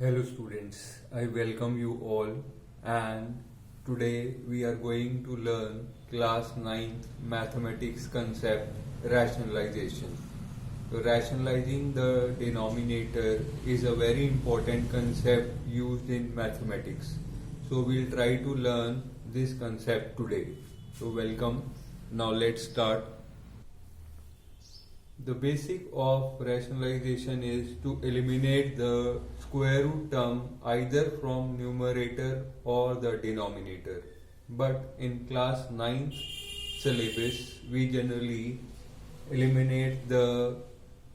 Hello students, I welcome you all and today we are going to learn class 9th mathematics concept rationalization. So rationalizing the denominator is a very important concept used in mathematics. So we'll try to learn this concept today. So welcome. Now let's start. The basic of rationalization is to eliminate the square root term either from numerator or the denominator. But in class 9th syllabus, we generally eliminate the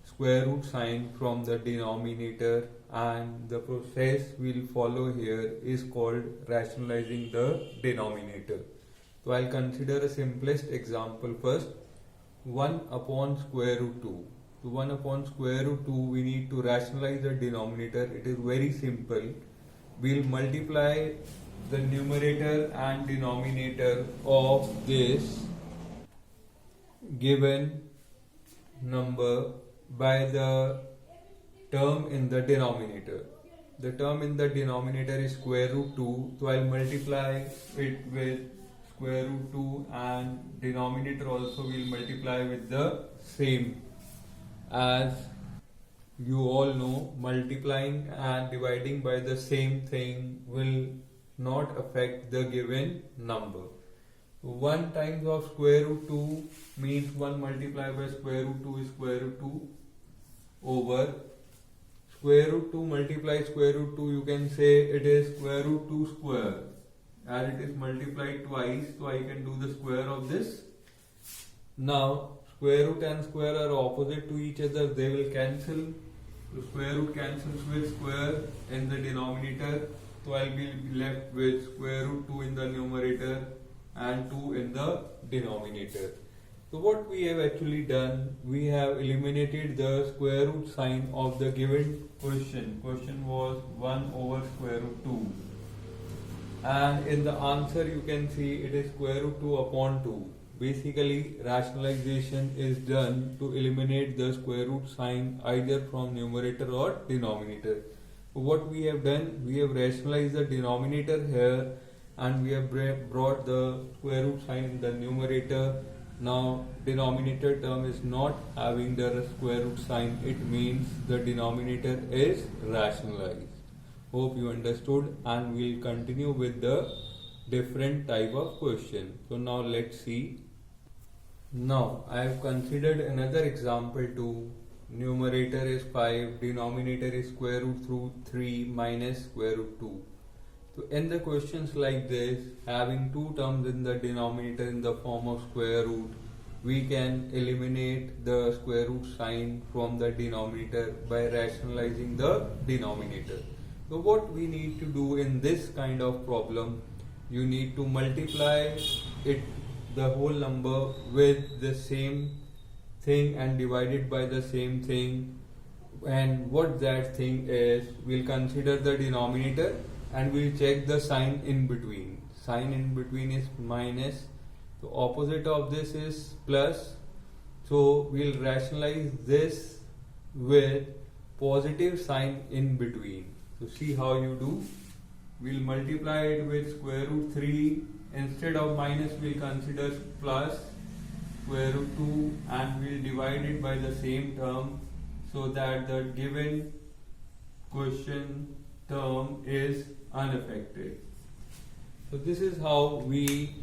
square root sign from the denominator, and the process we'll follow here is called rationalizing the denominator. So I'll consider a simplest example first. 1 upon square root 2. So 1 upon square root 2, we need to rationalize the denominator. It is very simple. We'll multiply the numerator and denominator of this given number by the term in the denominator. The term in the denominator is square root 2. So I'll multiply it with square root 2, and denominator also will multiply with the same. As you all know, multiplying and dividing by the same thing will not affect the given number. 1 times of square root 2 means 1 multiplied by square root 2 is square root 2 over square root 2 multiply square root 2, you can say it is square root 2 square. As it is multiplied twice, so I can do the square of this. Now, square root and square are opposite to each other, they will cancel. So square root cancels with square in the denominator, so I will be left with square root 2 in the numerator and 2 in the denominator. So what we have actually done, we have eliminated the square root sign of the given question. Question was 1 over square root 2. And in the answer you can see it is square root 2 upon 2. Basically, rationalization is done to eliminate the square root sign either from numerator or denominator. So what we have done, we have rationalized the denominator here and we have brought the square root sign in the numerator. Now denominator term is not having the square root sign, it means the denominator is rationalized. Hope you understood, and we'll continue with the different type of question. So now let's see. Now I have considered another example too. Numerator is 5, denominator is square root 3 minus square root 2. So in the questions like this, having two terms in the denominator in the form of square root, we can eliminate the square root sign from the denominator by rationalizing the denominator. So what we need to do in this kind of problem, you need to multiply it, the whole number, with the same thing and divide it by the same thing. And what that thing is, we'll consider the denominator and we'll check the sign in between. Sign in between is minus. The opposite of this is plus. So we'll rationalize this with positive sign in between. So see how you do. We'll multiply it with square root 3. Instead of minus, we'll consider plus square root 2 and we'll divide it by the same term so that the given question term is unaffected. So this is how we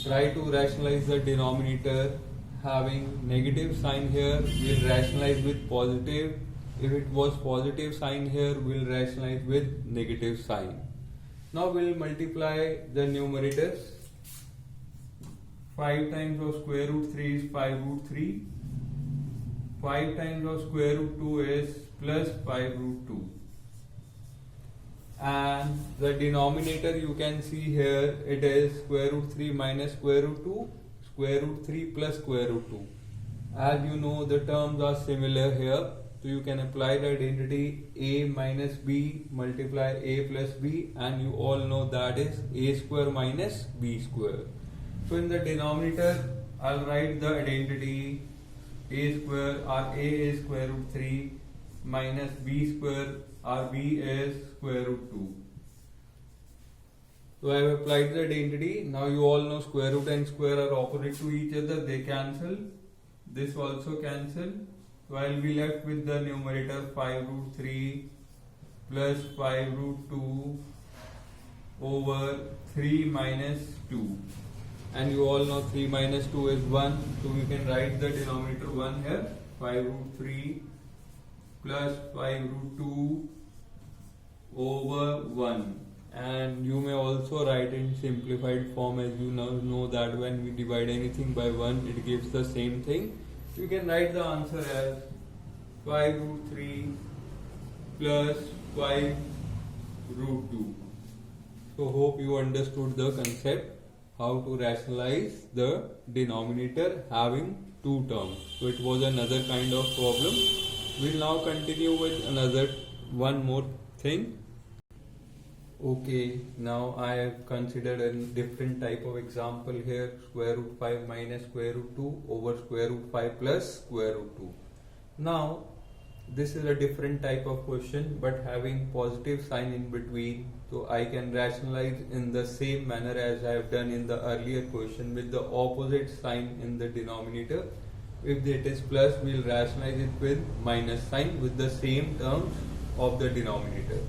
try to rationalize the denominator. Having negative sign here, we'll rationalize with positive. If it was positive sign here, we'll rationalize with negative sign. Now we'll multiply the numerators. 5 times of square root 3 is 5 root 3. 5 times of square root 2 is plus 5 root 2. And the denominator you can see here, it is square root 3 minus square root 2, square root 3 plus square root 2. As you know, the terms are similar here. So you can apply the identity a minus b multiply a plus b, and you all know that is a square minus b square. So in the denominator, I'll write the identity a square, or a is square root 3 minus b square RB is square root 2. So I have applied the identity. Now you all know square root and square are opposite to each other. They cancel. This also cancel. So I will be left with the numerator 5 root 3 plus 5 root 2 over 3 minus 2. And you all know 3 minus 2 is 1. So we can write the denominator 1 here. 5 root 3 plus 5 root 2 over 1. And you may also write in simplified form, as you now know that when we divide anything by 1 it gives the same thing. You can write the answer as 5 root 3 plus 5 root 2. So hope you understood the concept how to rationalize the denominator having two terms. So it was another kind of problem. We'll now continue with one more thing. Okay, now I have considered a different type of example here. Square root 5 minus square root 2 over square root 5 plus square root 2. Now this is a different type of question but having positive sign in between. So I can rationalize in the same manner as I have done in the earlier question with the opposite sign in the denominator. If it is plus, we will rationalize it with minus sign with the same terms of the denominator.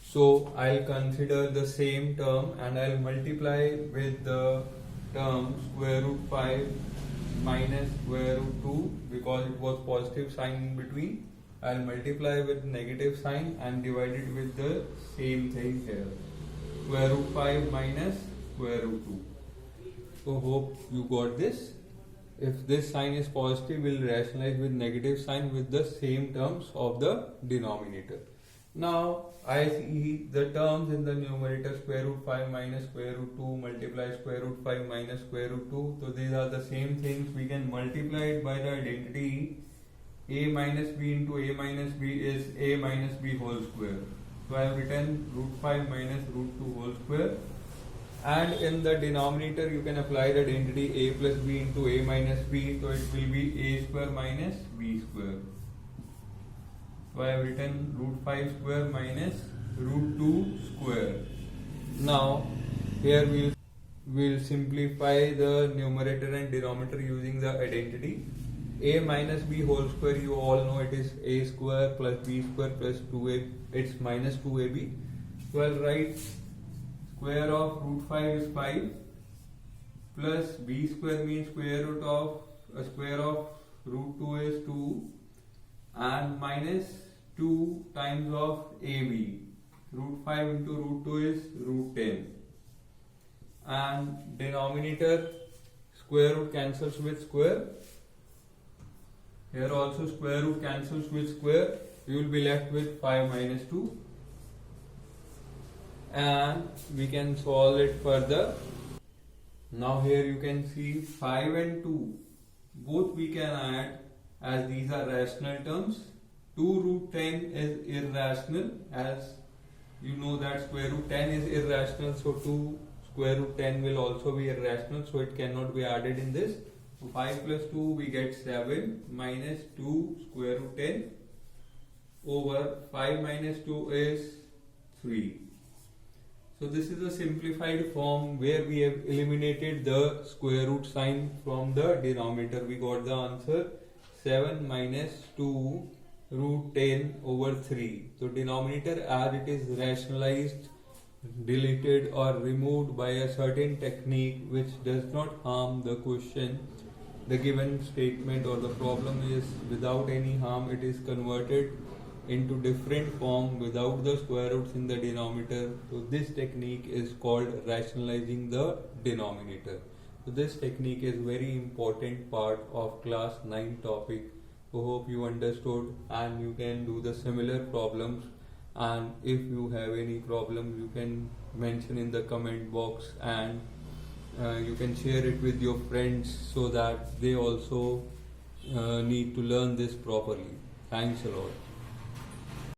So I'll consider the same term and I'll multiply with the term square root 5 minus square root 2 because it was positive sign in between. I'll multiply with negative sign and divide it with the same thing here. Square root 5 minus square root 2. So hope you got this. If this sign is positive, we'll rationalize with negative sign with the same terms of the denominator. Now I see the terms in the numerator square root 5 minus square root 2 multiply square root 5 minus square root 2. So these are the same things. We can multiply it by the identity a minus b into a minus b is a minus b whole square. So I have written root 5 minus root 2 whole square. And in the denominator you can apply the identity a plus b into a minus b. So it will be a square minus b square. So I have written root 5 square minus root 2 square. Now here we'll simplify the numerator and denominator using the identity. A minus b whole square, you all know it is a square plus b square plus 2a, it's minus 2ab. So I'll write square of root 5 is 5 plus b square means square root of square of root 2 is 2 and minus 2 times of AB. Root 5 into root 2 is root 10. And denominator square root cancels with square. Here also square root cancels with square. You will be left with 5 minus 2. And we can solve it further. Now here you can see 5 and 2. Both we can add as these are rational terms. 2 root 10 is irrational, as you know that square root 10 is irrational, so 2 square root 10 will also be irrational, so it cannot be added in this. So 5 plus 2 we get 7 minus 2 square root 10 over 5 minus 2 is 3. So this is a simplified form where we have eliminated the square root sign from the denominator. We got the answer 7 minus 2 root 10 over 3. So denominator as it is rationalized, deleted or removed by a certain technique which does not harm the question, the given statement or the problem is without any harm, it is converted into different form without the square roots in the denominator. So this technique is called rationalizing the denominator. So this technique is very important part of class 9 topic. So hope you understood and you can do the similar problems, and if you have any problem you can mention in the comment box, and you can share it with your friends so that they also need to learn this properly. Thanks a lot.